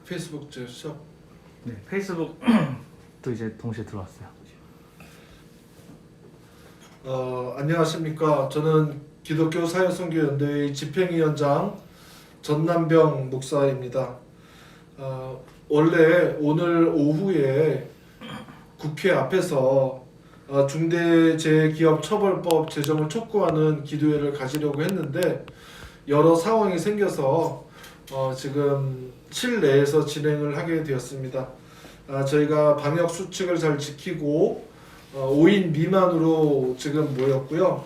페이스북 죠 네, 페이스북도 이제 동시에 들어왔어요. 안녕하십니까. 저는 기독교 사역선교연대회 집행위원장 전남병 목사입니다. 원래 오늘 오후에 국회 앞에서 중대재해기업처벌법 제정을 촉구하는 기도회를 가지려고 했는데 여러 상황이 생겨서 지금 실내에서 진행을 하게 되었습니다. 저희가 방역 수칙을 잘 지키고 5인 미만으로 지금 모였고요.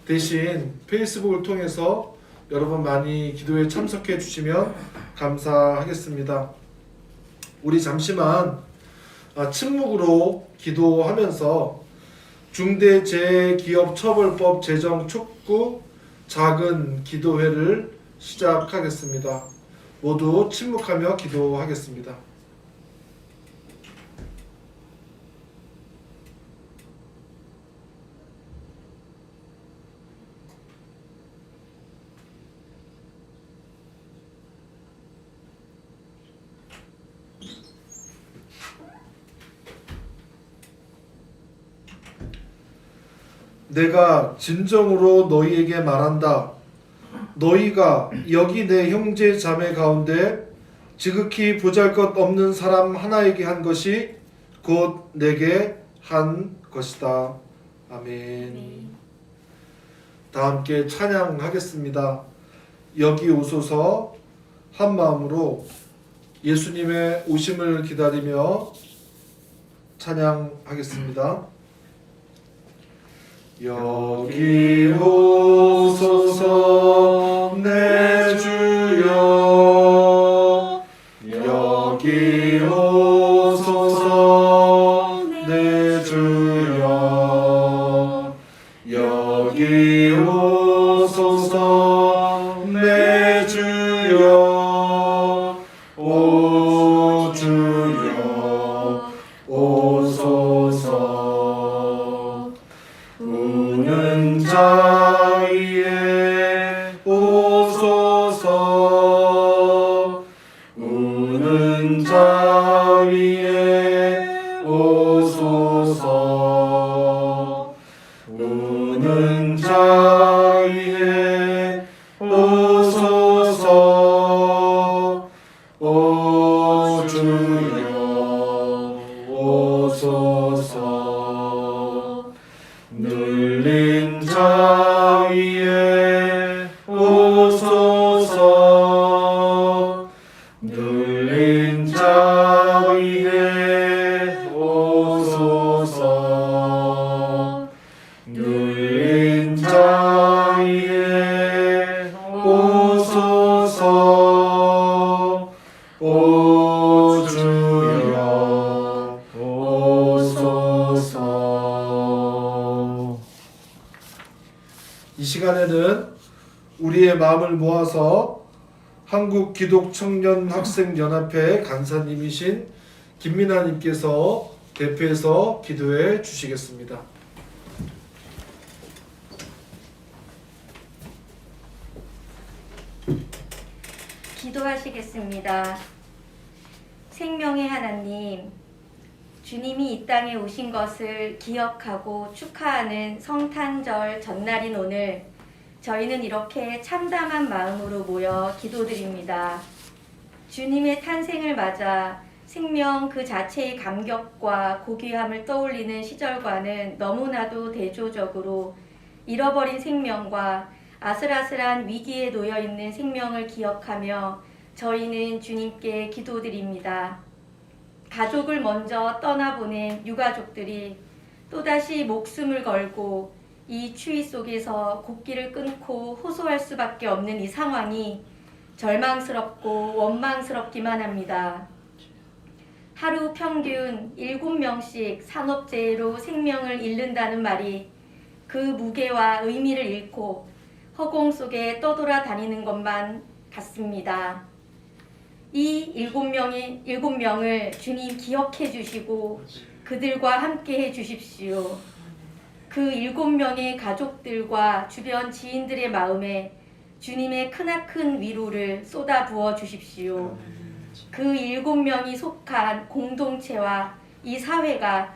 대신 페이스북을 통해서 여러분 많이 기도에 참석해 주시면 감사하겠습니다. 우리 잠시만 침묵으로 기도하면서 중대재해기업처벌법 제정 촉구 작은 기도회를 시작하겠습니다. 모두 침묵하며 기도하겠습니다. 내가 진정으로 너희에게 말한다. 너희가 여기 내 형제 자매 가운데 지극히 보잘것없는 사람 하나에게 한 것이 곧 내게 한 것이다. 아멘. 다 함께 찬양하겠습니다. 여기 오소서 한 마음으로 예수님의 오심을 기다리며 찬양하겠습니다. 여기 오소서 내 주여, 여기 오소서 내 주여, 여기 오소서 내 주여, 오 주여 오소서. 우는 자 위에 오소서, 우는 자 위에 오소서, 우는 자 위에 오소서, 오 주여 오소서. 눌린 자 위에 오소서, 눌린 자 위에 오소서, 눌린 자 위에 오소서, 오 주여 오소서. 이 시간에는 우리의 마음을 모아서 한국기독청년학생연합회 간사님이신 김민아님께서 대표해서 기도해 주시겠습니다. 기도하시겠습니다. 생명의 하나님, 주님이 이 땅에 오신 것을 기억하고 축하하는 성탄절 전날인 오늘, 저희는 이렇게 참담한 마음으로 모여 기도드립니다. 주님의 탄생을 맞아 생명 그 자체의 감격과 고귀함을 떠올리는 시절과는 너무나도 대조적으로 잃어버린 생명과 아슬아슬한 위기에 놓여있는 생명을 기억하며 저희는 주님께 기도드립니다. 가족을 먼저 떠나보낸 유가족들이 또다시 목숨을 걸고 이 추위 속에서 곡기를 끊고 호소할 수밖에 없는 이 상황이 절망스럽고 원망스럽기만 합니다. 하루 평균 7명씩 산업재해로 생명을 잃는다는 말이 그 무게와 의미를 잃고 허공 속에 떠돌아다니는 것만 같습니다. 이 7명을 주님 기억해 주시고 그들과 함께 해 주십시오. 그 7명의 가족들과 주변 지인들의 마음에 주님의 크나큰 위로를 쏟아 부어 주십시오. 그 7명이 속한 공동체와 이 사회가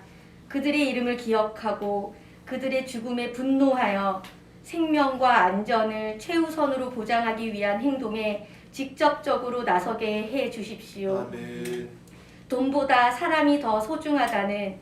그들의 이름을 기억하고 그들의 죽음에 분노하여 생명과 안전을 최우선으로 보장하기 위한 행동에 직접적으로 나서게 해 주십시오. 아멘. 돈보다 사람이 더 소중하다는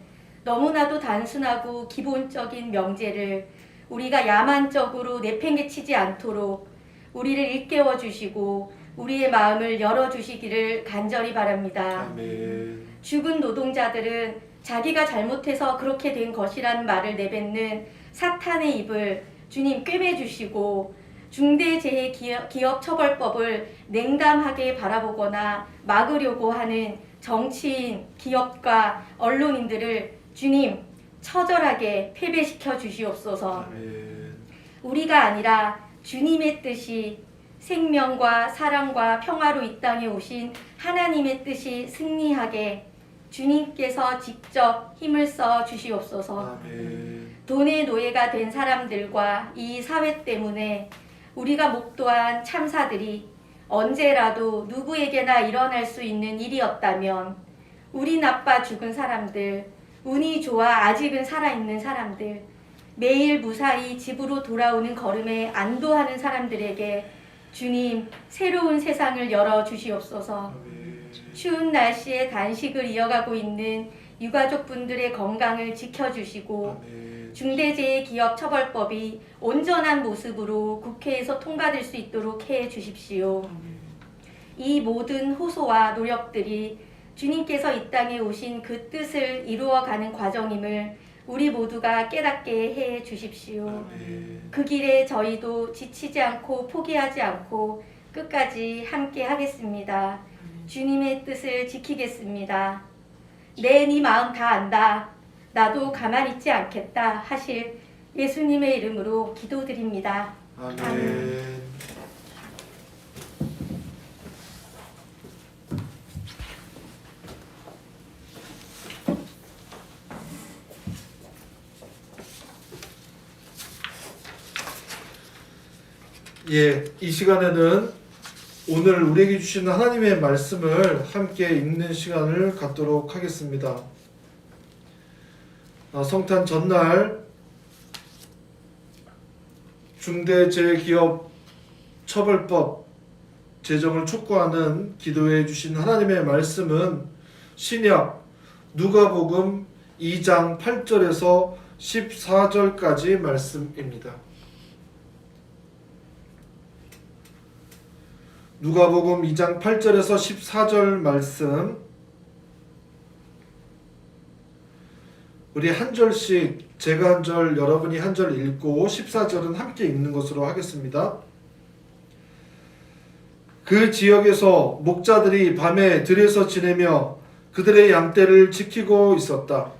너무나도 단순하고 기본적인 명제를 우리가 야만적으로 내팽개치지 않도록 우리를 일깨워 주시고 우리의 마음을 열어 주시기를 간절히 바랍니다. 아멘. 죽은 노동자들은 자기가 잘못해서 그렇게 된 것이라는 말을 내뱉는 사탄의 입을 주님 꿰매 주시고 중대재해기업처벌법을 냉담하게 바라보거나 막으려고 하는 정치인, 기업가, 언론인들을 주님 처절하게 패배시켜 주시옵소서. 아멘. 우리가 아니라 주님의 뜻이 생명과 사랑과 평화로 이 땅에 오신 하나님의 뜻이 승리하게 주님께서 직접 힘을 써 주시옵소서. 아멘. 돈의 노예가 된 사람들과 이 사회 때문에 우리가 목도한 참사들이 언제라도 누구에게나 일어날 수 있는 일이었다면 운이 나빠 죽은 사람들, 운이 좋아 아직은 살아있는 사람들, 매일 무사히 집으로 돌아오는 걸음에 안도하는 사람들에게 주님 새로운 세상을 열어 주시옵소서. 아멘. 추운 날씨에 단식을 이어가고 있는 유가족분들의 건강을 지켜주시고 아멘. 중대재해기업처벌법이 온전한 모습으로 국회에서 통과될 수 있도록 해 주십시오. 이 모든 호소와 노력들이 주님께서 이 땅에 오신 그 뜻을 이루어가는 과정임을 우리 모두가 깨닫게 해 주십시오. 아멘. 그 길에 저희도 지치지 않고 포기하지 않고 끝까지 함께 하겠습니다. 주님의 뜻을 지키겠습니다. 내 네 마음 다 안다. 나도 가만히 있지 않겠다 하실 예수님의 이름으로 기도드립니다. 아멘. 예, 이 시간에는 오늘 우리에게 주신 하나님의 말씀을 함께 읽는 시간을 갖도록 하겠습니다. 성탄 전날 중대재해기업처벌법 제정을 촉구하는 기도해 주신 하나님의 말씀은 신약 누가복음 2장 8절에서 14절까지 말씀입니다. 누가복음 2장 8절에서 14절 말씀 우리 한 절씩 제가 한 절 여러분이 한 절 읽고 14절은 함께 읽는 것으로 하겠습니다. 그 지역에서 목자들이 밤에 들에서 지내며 그들의 양떼를 지키고 있었다.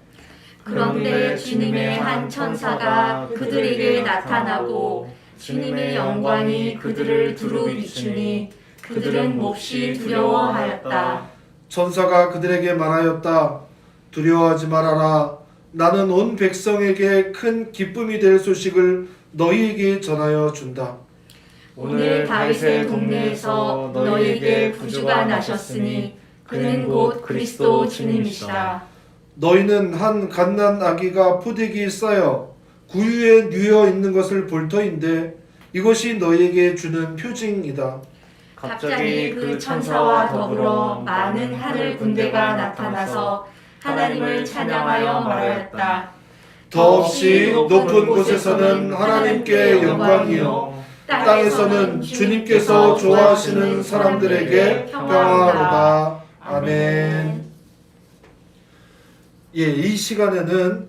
그런데 주님의 한 천사가 그들에게 나타나고 주님의 영광이 그들을 두루 비추니 그들은 몹시 두려워하였다. 천사가 그들에게 말하였다. 두려워하지 말아라. 나는 온 백성에게 큰 기쁨이 될 소식을 너희에게 전하여 준다. 오늘 다윗의 동네에서 너희에게 구주가 나셨으니 그는 곧 그리스도 주님이시라. 너희는 한 갓난 아기가 포대기에 쌓여 구유에 누워 있는 것을 볼 터인데 이것이 너희에게 주는 표징이다. 갑자기 그 천사와 더불어 많은 하늘 군대가 나타나서 하나님을 찬양하여 말하였다. 더없이 높은 곳에서는 하나님께 영광이요 땅에서는 주님께서 좋아하시는 사람들에게 평화로다. 아멘. 예, 이 시간에는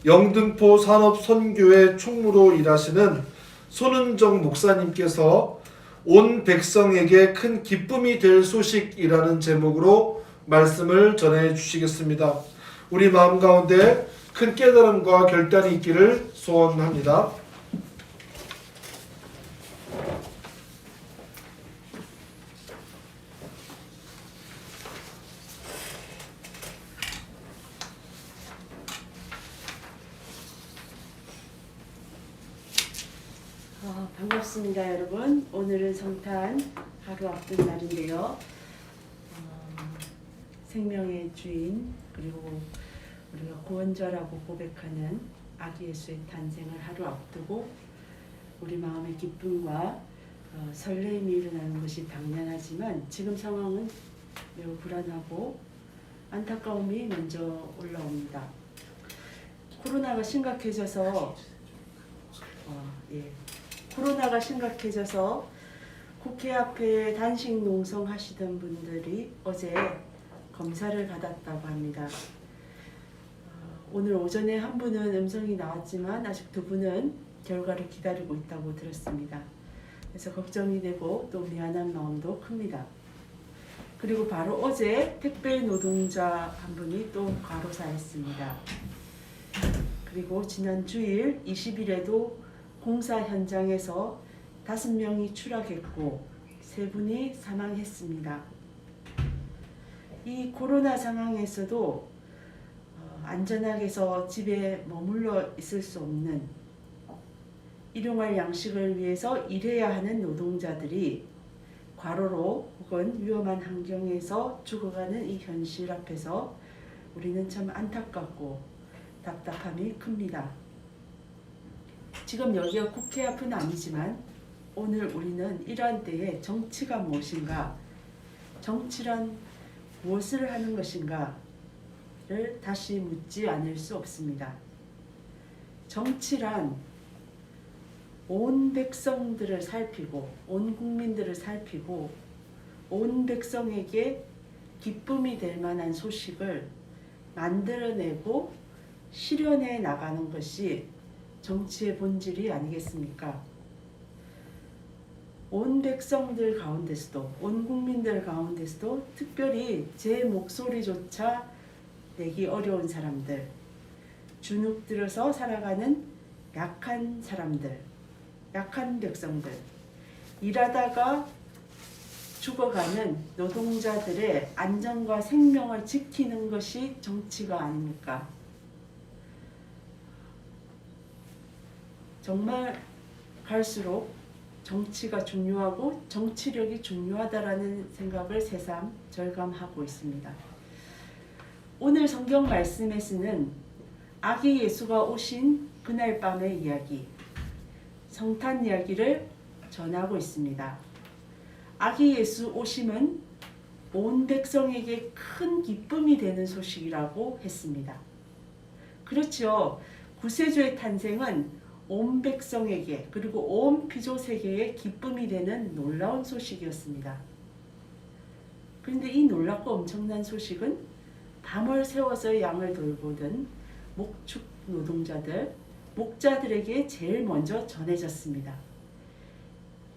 영등포 산업선교회 총무로 일하시는 손은정 목사님께서 온 백성에게 큰 기쁨이 될 소식이라는 제목으로 말씀을 전해 주시겠습니다. 우리 마음 가운데 큰 깨달음과 결단이 있기를 소원합니다. 반갑습니다, 여러분. 오늘은 성탄 하루 앞둔 날인데요. 생명의 주인 그리고 우리가 구원자라고 고백하는 아기 예수의 탄생을 하루 앞두고 우리 마음의 기쁨과 설레임이 일어나는 것이 당연하지만 지금 상황은 매우 불안하고 안타까움이 먼저 올라옵니다. 코로나가 심각해져서 국회 앞에 단식 농성하시던 분들이 어제 검사를 받았다고 합니다. 오늘 오전에 한 분은 음성이 나왔지만 아직 두 분은 결과를 기다리고 있다고 들었습니다. 그래서 걱정이 되고 또 미안한 마음도 큽니다. 그리고 바로 어제 택배 노동자 한 분이 또 과로사했습니다. 그리고 지난 주일 20일에도 공사 현장에서 5명이 추락했고 3분이 사망했습니다. 이 코로나 상황에서도 안전하게서 집에 머물러 있을 수 없는 일용할 양식을 위해서 일해야 하는 노동자들이 과로로 혹은 위험한 환경에서 죽어가는 이 현실 앞에서 우리는 참 안타깝고 답답함이 큽니다. 지금 여기가 국회 앞은 아니지만 오늘 우리는 이러한 때에 정치가 무엇인가, 정치란 무엇을 하는 것인가를 다시 묻지 않을 수 없습니다. 정치란 온 백성들을 살피고 온 국민들을 살피고 온 백성에게 기쁨이 될 만한 소식을 만들어내고 실현해 나가는 것이 정치의 본질이 아니겠습니까? 온 백성들 가운데서도 온 국민들 가운데서도 특별히 제 목소리조차 내기 어려운 사람들, 주눅들어서 살아가는 약한 사람들, 약한 백성들, 일하다가 죽어가는 노동자들의 안전과 생명을 지키는 것이 정치가 아닙니까? 정말 갈수록 정치가 중요하고 정치력이 중요하다라는 생각을 새삼 절감하고 있습니다. 오늘 성경 말씀에서는 아기 예수가 오신 그날 밤의 이야기, 성탄 이야기를 전하고 있습니다. 아기 예수 오심은 온 백성에게 큰 기쁨이 되는 소식이라고 했습니다. 그렇죠. 구세주의 탄생은 온 백성에게 그리고 온 피조세계에 기쁨이 되는 놀라운 소식이었습니다. 그런데 이 놀랍고 엄청난 소식은 밤을 새워서 양을 돌보던 목축 노동자들, 목자들에게 제일 먼저 전해졌습니다.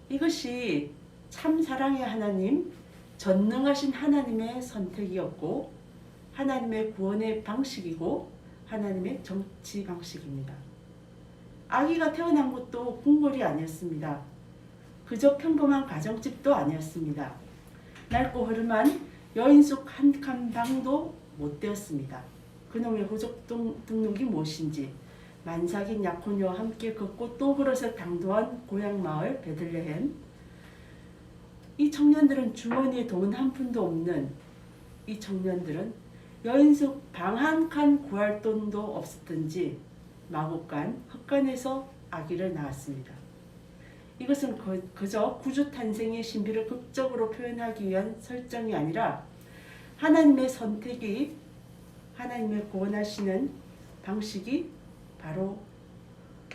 이것이 참 사랑의 하나님, 전능하신 하나님의 선택이었고 하나님의 구원의 방식이고 하나님의 정치 방식입니다. 아기가 태어난 곳도 궁궐이 아니었습니다. 그저 평범한 가정집도 아니었습니다. 낡고 허름한 여인숙 한 칸 방도 못 되었습니다. 그놈의 호적 등록이 무엇인지 만삭인 약혼녀와 함께 걷고 또 걸어서 당도한 고향 마을 베들레헴. 이 청년들은 주머니에 돈 한 푼도 없는 이 청년들은 여인숙 방 한 칸 구할 돈도 없었던지 마곡간 헛간에서 아기를 낳았습니다. 이것은 그저 구주 탄생의 신비를 극적으로 표현하기 위한 설정이 아니라 하나님의 선택이, 하나님의 구원하시는 방식이 바로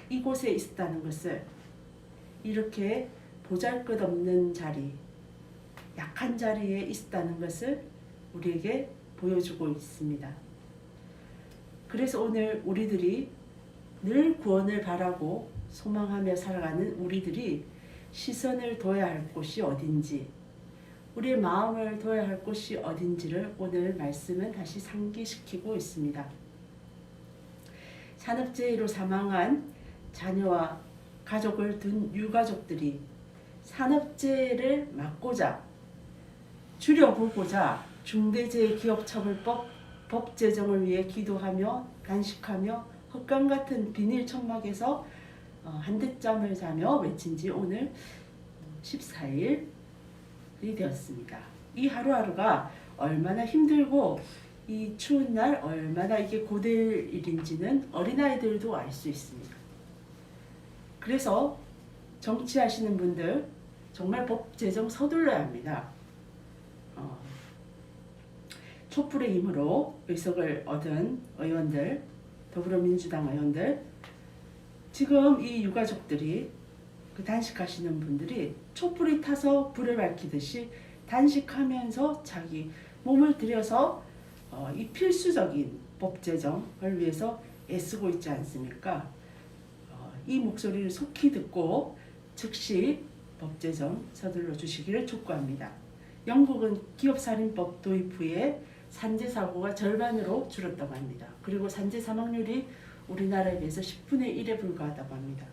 이곳에 있었다는 것을, 이렇게 보잘것없는 자리, 약한 자리에 있었다는 것을 우리에게 보여주고 있습니다. 그래서 오늘 우리들이 늘 구원을 바라고 소망하며 살아가는 우리들이 시선을 둬야 할 곳이 어딘지, 우리의 마음을 둬야 할 곳이 어딘지를 오늘 말씀은 다시 상기시키고 있습니다. 산업재해로 사망한 자녀와 가족을 둔 유가족들이 산업재해를 막고자, 줄여보고자 중대재해기업처벌법 법 제정을 위해 기도하며 단식하며 헛간 같은 비닐 천막에서 한대잠을 자며 외친 지 오늘 14일이 되었습니다. 이 하루하루가 얼마나 힘들고 이 추운 날 얼마나 이게 고될 일인지는 어린아이들도 알 수 있습니다. 그래서 정치하시는 분들 정말 법 제정 서둘러야 합니다. 촛불의 힘으로 의석을 얻은 의원들, 더불어민주당 의원들, 지금 이 유가족들이 그 단식하시는 분들이 촛불이 타서 불을 밝히듯이 단식하면서 자기 몸을 들여서 이 필수적인 법 제정을 위해서 애쓰고 있지 않습니까? 이 목소리를 속히 듣고 즉시 법 제정 서둘러 주시기를 촉구합니다. 영국은 기업살인법 도입 후에 산재 사고가 절반으로 줄었다고 합니다. 그리고 산재 사망률이 우리나라에 비해서 10분의 1에 불과하다고 합니다.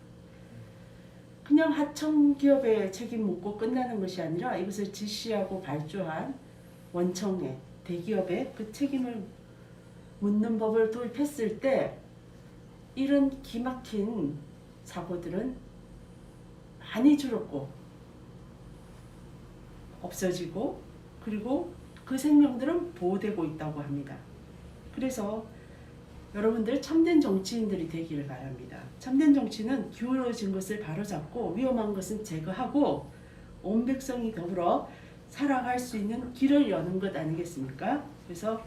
그냥 하청 기업에 책임 묻고 끝나는 것이 아니라 이것을 지시하고 발주한 원청의 대기업에 그 책임을 묻는 법을 도입했을 때 이런 기막힌 사고들은 많이 줄었고 없어지고 그리고 그 생명들은 보호되고 있다고 합니다. 그래서 여러분들 참된 정치인들이 되기를 바랍니다. 참된 정치는 기울어진 것을 바로잡고 위험한 것은 제거하고 온 백성이 더불어 살아갈 수 있는 길을 여는 것 아니겠습니까? 그래서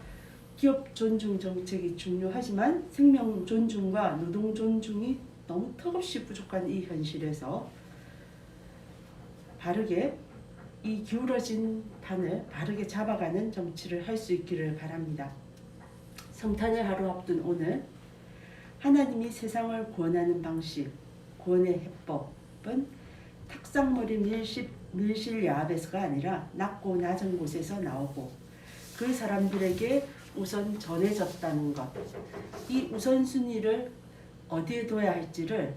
기업 존중 정책이 중요하지만 생명 존중과 노동 존중이 너무 턱없이 부족한 이 현실에서 바르게 이 기울어진 판을 바르게 잡아가는 정치를 할 수 있기를 바랍니다. 성탄을 하루 앞둔 오늘 하나님이 세상을 구원하는 방식, 구원의 해법은 탁상머리 밀실 야합에서가 아니라 낮고 낮은 곳에서 나오고 그 사람들에게 우선 전해졌다는 것, 이 우선순위를 어디에 둬야 할지를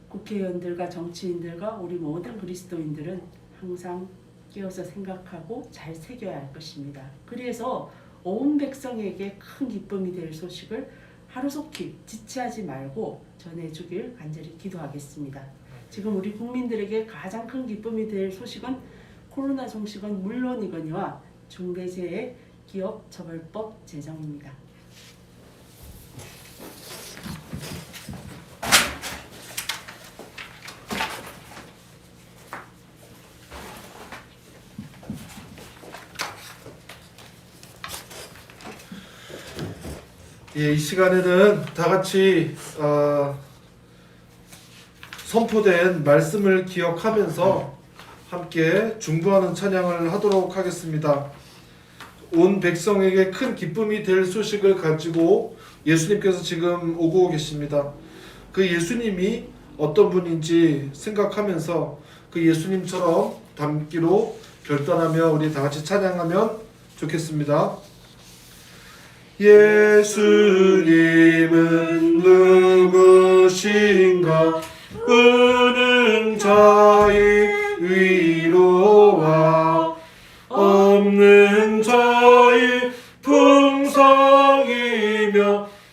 국회의원들과 정치인들과 우리 모든 그리스도인들은 항상 끼어서 생각하고 잘 새겨야 할 것입니다. 그래서 온 백성에게 큰 기쁨이 될 소식을 하루속히 지체하지 말고 전해주길 간절히 기도하겠습니다. 지금 우리 국민들에게 가장 큰 기쁨이 될 소식은 코로나 종식은 물론이거니와 중대재해 기업 처벌법 제정입니다. 예, 이 시간에는 다 같이 선포된 말씀을 기억하면서 함께 중보하는 찬양을 하도록 하겠습니다. 온 백성에게 큰 기쁨이 될 소식을 가지고 예수님께서 지금 오고 계십니다. 그 예수님이 어떤 분인지 생각하면서 그 예수님처럼 닮기로 결단하며 우리 다 같이 찬양하면 좋겠습니다. 예수님은 누구신가? 우는 자의 위로와 없는 자의 풍성이며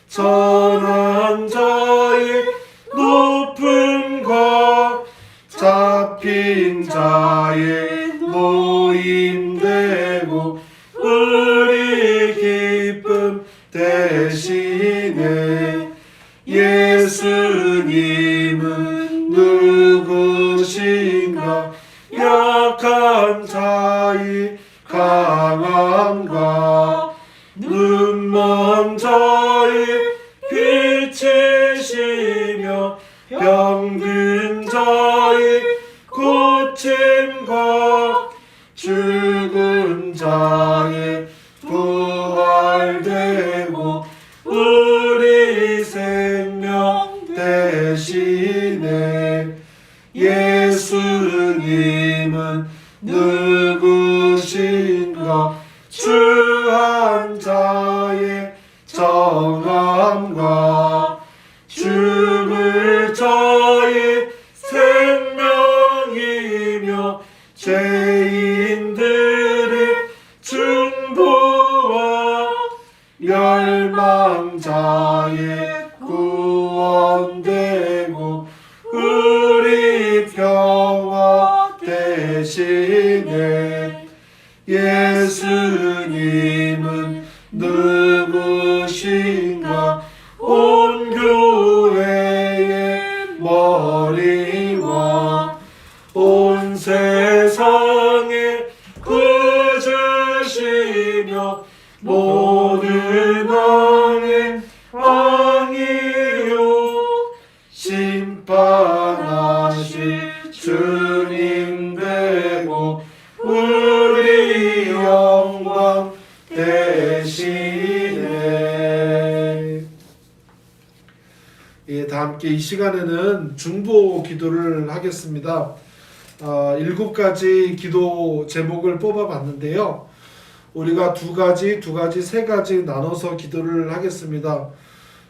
전한 자의 높음과 잡힌 자의 모임되고 우리 기쁨 대신에 예수님은 누구신가? 약한 자의 강함과 눈먼 자의 빛이시며 병든 자의 고침과 죽은 자의 부활되고 우리 생명 대신에 예수님은 누구신가? 주한 자의 정함과 죽을 자의 생명이며 죄인들의 중보와 멸망자의 구원되고 우리 평화 대신에 예수 누구신가 온 교회의 머리와 온 세상에 구주시며 모든 왕의 왕이요 심판하실 주님 되고 우리 영광 되시네. 예, 다 함께 이 시간에는 중보 기도를 하겠습니다. 7가지 기도 제목을 뽑아봤는데요. 우리가 두 가지, 세 가지 나눠서 기도를 하겠습니다.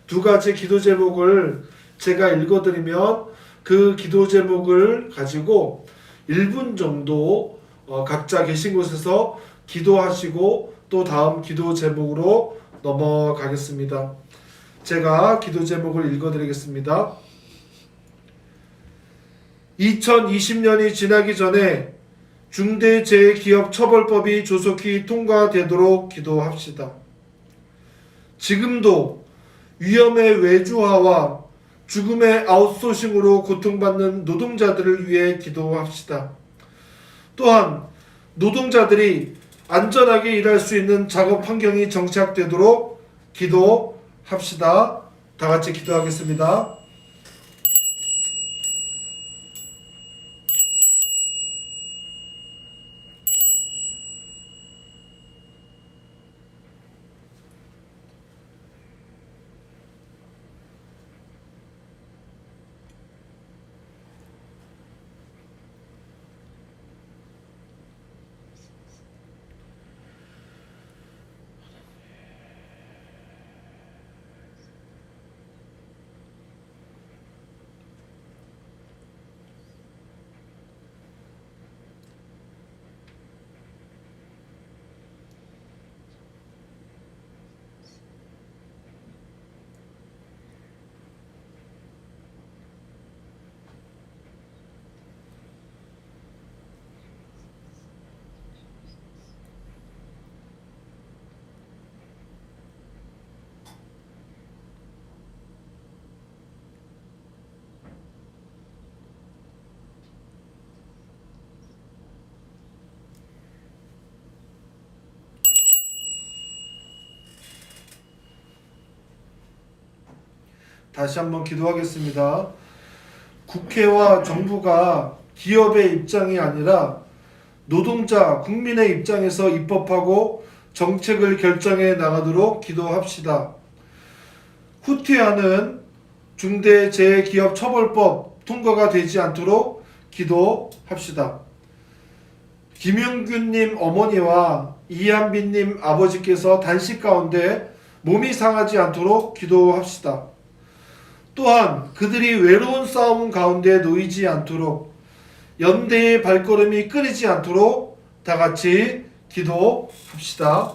2가지 기도 제목을 제가 읽어드리면 그 기도 제목을 가지고 1분 정도 각자 계신 곳에서 기도하시고 또 다음 기도 제목으로 넘어가겠습니다. 제가 기도 제목을 읽어드리겠습니다. 2020년이 지나기 전에 중대재해기업처벌법이 조속히 통과되도록 기도합시다. 지금도 위험의 외주화와 죽음의 아웃소싱으로 고통받는 노동자들을 위해 기도합시다. 또한 노동자들이 안전하게 일할 수 있는 작업 환경이 정착되도록 기도합시다. 다 같이 기도하겠습니다. 다시 한번 기도하겠습니다. 국회와 정부가 기업의 입장이 아니라 노동자, 국민의 입장에서 입법하고 정책을 결정해 나가도록 기도합시다. 후퇴하는 중대재해기업처벌법 통과가 되지 않도록 기도합시다. 김용균님 어머니와 이한빈님 아버지께서 단식 가운데 몸이 상하지 않도록 기도합시다. 또한 그들이 외로운 싸움 가운데 놓이지 않도록 연대의 발걸음이 끊이지 않도록 다 같이 기도합시다.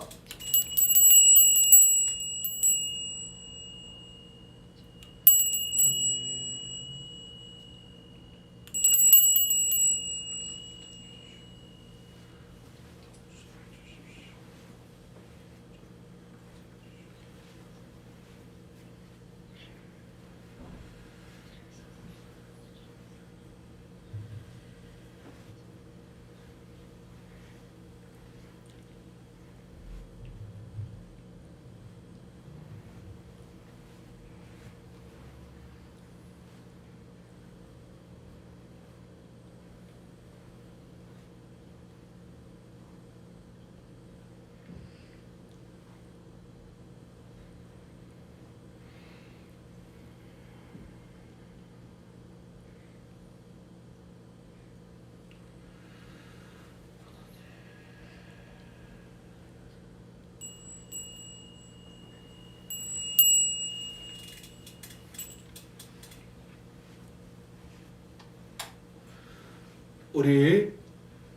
우리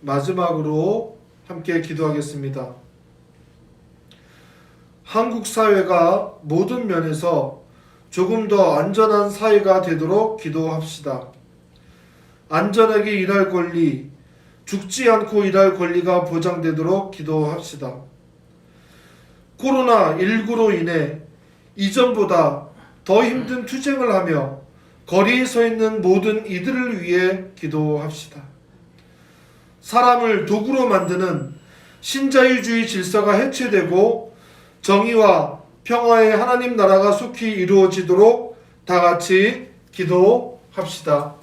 마지막으로 함께 기도하겠습니다. 한국 사회가 모든 면에서 조금 더 안전한 사회가 되도록 기도합시다. 안전하게 일할 권리, 죽지 않고 일할 권리가 보장되도록 기도합시다. 코로나19로 인해 이전보다 더 힘든 투쟁을 하며 거리에 서 있는 모든 이들을 위해 기도합시다. 사람을 도구로 만드는 신자유주의 질서가 해체되고 정의와 평화의 하나님 나라가 속히 이루어지도록 다 같이 기도합시다.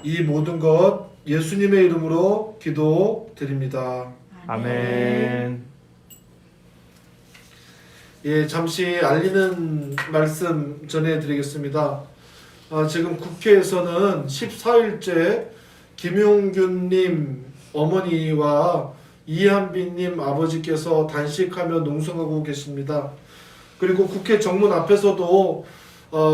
이 모든 것 예수님의 이름으로 기도드립니다. 아멘. 예, 잠시 알리는 말씀 전해드리겠습니다. 지금 국회에서는 14일째 김용균님 어머니와 이한빈님 아버지께서 단식하며 농성하고 계십니다. 그리고 국회 정문 앞에서도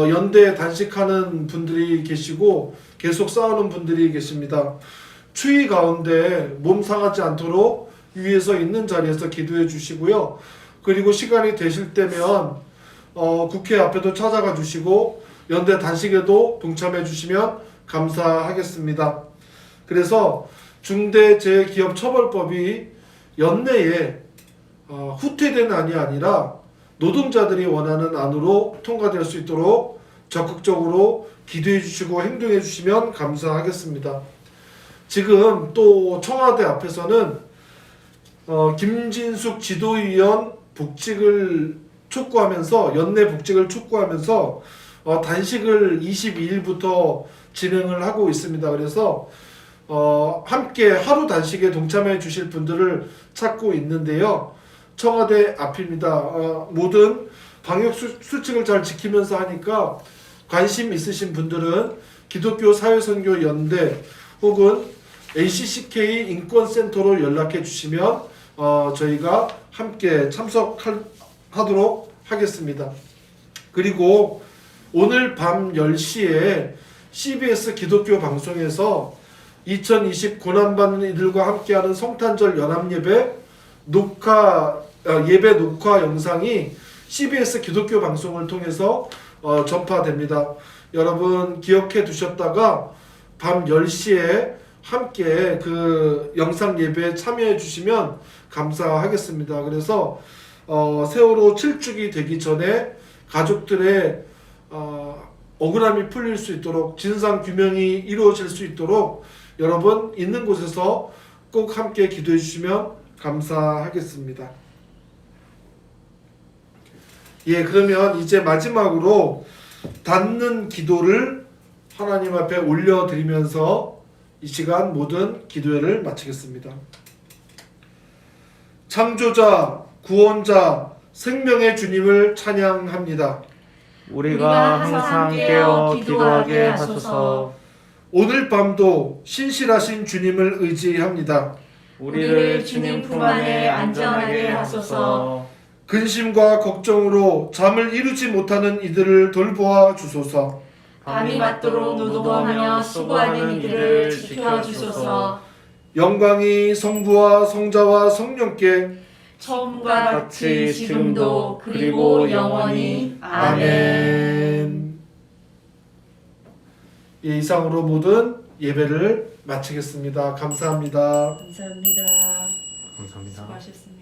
연대 단식하는 분들이 계시고 계속 싸우는 분들이 계십니다. 추위 가운데 몸 상하지 않도록 위에서 있는 자리에서 기도해 주시고요. 그리고 시간이 되실 때면 국회 앞에도 찾아가 주시고 연대 단식에도 동참해 주시면 감사하겠습니다. 그래서 중대재해기업처벌법이 연내에 후퇴된 안이 아니라 노동자들이 원하는 안으로 통과될 수 있도록 적극적으로 기도해 주시고 행동해 주시면 감사하겠습니다. 지금 또 청와대 앞에서는 김진숙 지도위원 복직을 촉구하면서 연내 복직을 촉구하면서 단식을 22일부터 진행을 하고 있습니다. 그래서 함께 하루 단식에 동참해 주실 분들을 찾고 있는데요. 청와대 앞입니다. 모든 방역 수칙을 잘 지키면서 하니까 관심 있으신 분들은 기독교 사회선교 연대 혹은 ACCK 인권센터로 연락해 주시면 저희가 함께 참석하도록 하겠습니다. 그리고 오늘 밤 10시에 CBS 기독교 방송에서 2020 고난받는 이들과 함께하는 성탄절 연합예배 예배 녹화 영상이 CBS 기독교 방송을 통해서 전파됩니다. 여러분 기억해 두셨다가 밤 10시에 함께 그 영상 예배에 참여해 주시면 감사하겠습니다. 그래서 세월호 7주기 되기 전에 가족들의 억울함이 풀릴 수 있도록 진상 규명이 이루어질 수 있도록 여러분 있는 곳에서 꼭 함께 기도해 주시면 감사하겠습니다. 예, 그러면 이제 마지막으로 닫는 기도를 하나님 앞에 올려드리면서 이 시간 모든 기도회를 마치겠습니다. 창조자, 구원자, 생명의 주님을 찬양합니다. 우리가 항상 깨어 기도하게 하소서. 오늘 밤도 신실하신 주님을 의지합니다. 우리를 주님 품 안에 안전하게 하소서. 근심과 걱정으로 잠을 이루지 못하는 이들을 돌보아 주소서. 밤이 맞도록 노동하며 수고하는 이들을 지켜주소서. 영광이 성부와 성자와 성령께 처음과 같이 지금도 그리고 영원히 아멘. 예, 이상으로 모든 예배를 마치겠습니다. 감사합니다. 감사합니다. 감사합니다. 수고하셨습니다.